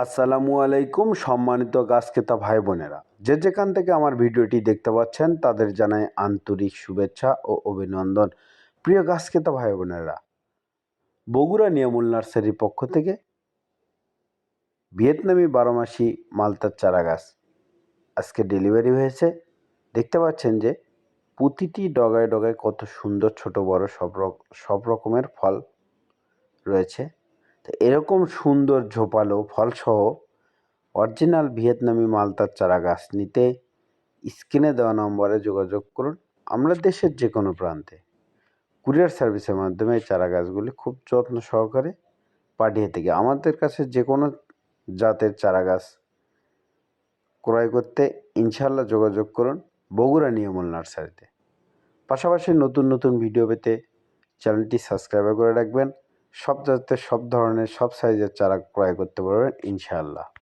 আসসালামু আলাইকুম সম্মানিত গাছ ক্রেতা ভাই বোনেরা, যে যেখান থেকে আমার ভিডিওটি দেখতে পাচ্ছেন তাদের জানাই আন্তরিক শুভেচ্ছা ও অভিনন্দন। প্রিয় গাছ ক্রেতা ভাই বোনেরা, বগুড়া নিয়ামুল নার্সারির পক্ষ থেকে ভিয়েতনামি 12 মাসি মালতার চারা গাছ আজকে ডেলিভারি হয়েছে। দেখতে পাচ্ছেন যে প্রতিটি ডগায় ডগায় কত সুন্দর ছোট বড় সব রকমের ফল রয়েছে। তো এরকম সুন্দর ঝোপালো ফলসহ অরিজিনাল ভিয়েতনামি মালতার চারা গাছ নিতে স্ক্রিনে দেওয়া নম্বরে যোগাযোগ করুন। আমরা দেশের যে কোনো প্রান্তে কুরিয়ার সার্ভিসের মাধ্যমে এই চারা গাছগুলি খুব যত্ন সহকারে পাঠিয়ে থাকি। আমাদের কাছে যে কোনো জাতের চারা গাছ ক্রয় করতে ইনশাল্লাহ যোগাযোগ করুন বগুড়া নিয়ামল নার্সারিতে। পাশাপাশি নতুন নতুন ভিডিও পেতে চ্যানেলটি সাবস্ক্রাইব করে রাখবেন। সব জাতের সব ধরনের সব সাইজের চারা ক্রয় করতে পারবেন ইনশাআল্লাহ।